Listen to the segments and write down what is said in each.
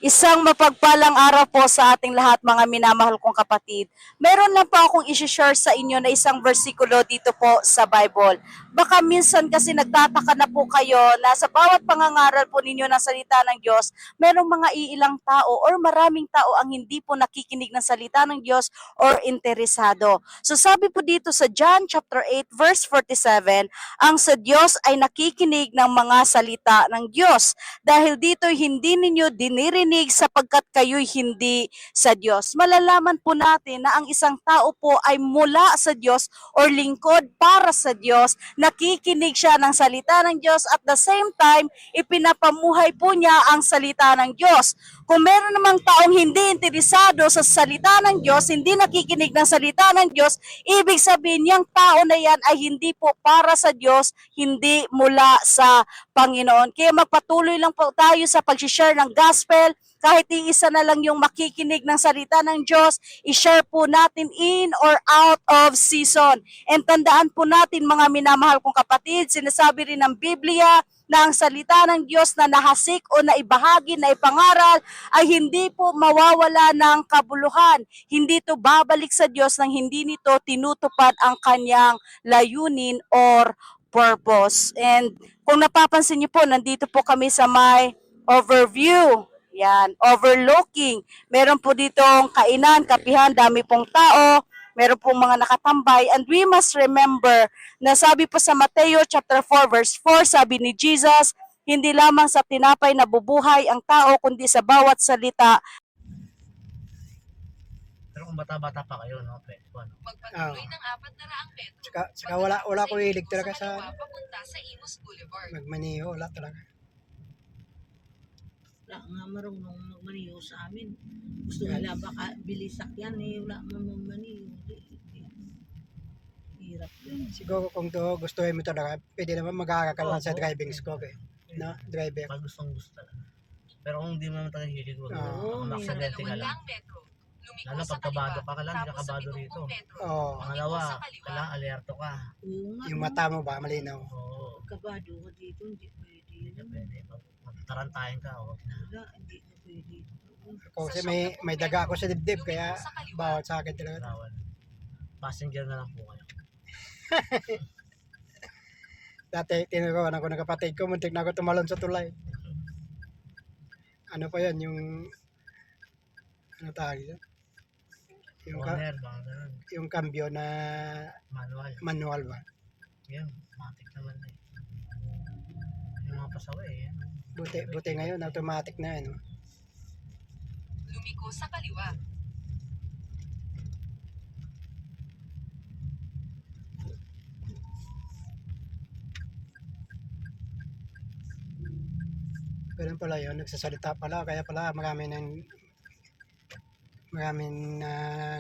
Isang mapagpalang araw po sa ating lahat mga minamahal kong kapatid. Meron lang po akong isi-share sa inyo na isang versikulo dito po sa Bible. Baka minsan kasi nagtataka na po kayo na sa bawat pangangaral po ninyo ng salita ng Diyos, merong mga iilang tao or maraming tao ang hindi po nakikinig ng salita ng Diyos or interesado. So sabi po dito sa John chapter 8 verse 47, ang sa Diyos ay nakikinig ng mga salita ng Diyos. Dahil dito hindi ninyo dinirinig sapagkat kayo'y hindi sa Diyos. Malalaman po natin na ang isang tao po ay mula sa Diyos or lingkod para sa Diyos. Nakikinig siya ng salita ng Diyos at the same time, ipinapamuhay po niya ang salita ng Diyos. Kung meron namang taong hindi interesado sa salita ng Diyos, hindi nakikinig ng salita ng Diyos, ibig sabihin yung tao na yan ay hindi po para sa Diyos, hindi mula sa Panginoon. Kaya magpatuloy lang po tayo sa pag-share ng gospel. Kahit iisa na lang yung makikinig ng salita ng Diyos, i-share po natin in or out of season. And tandaan po natin mga minamahal kong kapatid, sinasabi rin ng Biblia na ang salita ng Diyos na nahasik o naibahagi, na ipangaral, ay hindi po mawawala ng kabuluhan. Hindi to babalik sa Diyos nang hindi nito tinutupad ang kanyang layunin or purpose. And kung napapansin niyo po, nandito po kami sa may overview. Yan, overlooking. Meron po ditong kainan, kapihan, dami pong tao, meron pong mga nakatambay. And we must remember na sabi po sa Mateo chapter 4 verse 4, sabi ni Jesus, hindi lamang sa tinapay na bubuhay ang tao, kundi sa bawat salita. Pero kung bata-bata pa kayo, no? Pwede po, ano? Magpatuloy ng 400 metro. Tsaka wala ko hilig talaga sa papunta sa Imus Boulevard. magmaniho, wala talaga. Wala nga marunong magmaniho sa amin. Gusto nila baka bilisak yan eh. Wala man magmaniho. Hirap yun. Siguro kung to gusto mo talaga, pwede naman mag-aaral lang sa driving school eh. No, driver. Pag gustong gusto talaga. Pero kung hindi mo naman talaga hilig, huwag Oo, ang aksidente ka lang. metro. Lumiko Lalo sa pag kabado kaliwa, ka lang, hindi ka tapos sa kabado 70 rito. metro. Oo. Pangalawa, Lumiko sa kaliwa. kailangan alerto ka. Oo nga. Yung mata mo ba, malinaw. Oo, Kabado ka dito. Hindi pwede. hindi pwede. Magtarantayan ka, huwag na. Wala. Hindi na pwede. Kasi may daga ako sa dibdib, kaya bawal sa akin talaga. Bawal. Passenger na lang po kayo. Dati, tinuruan ako ng kapatid ko, muntik na ako tumalon sa tulay. Ano pa yan, yung, ano tawag yun? Corner, baka ganun. Yung cambio na Manual. manual ba? Yan, matik naman eh. Yung mga pasaway, yan. Buti ngayon, automatic na yan. Lumiko sa kaliwa. Ganun pala yun, nagsasalita pala, kaya pala maraming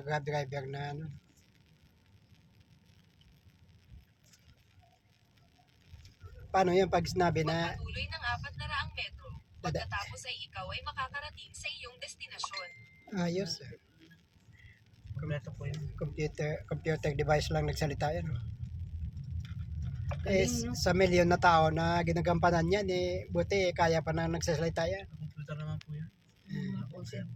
grab driver na ano. Paano yan pag sinabi na Magpatuloy ng 400 metro. Pagkatapos ay ikaw ay makakarating sa iyong destinasyon. ayos, Kompleto po yun. computer device lang nagsalita yan. Eh, Galing, no? sa milyon na tao na ginagampanan yan, eh, buti kaya pa na nagsasalita yan. Computer naman po yan. Mga concept.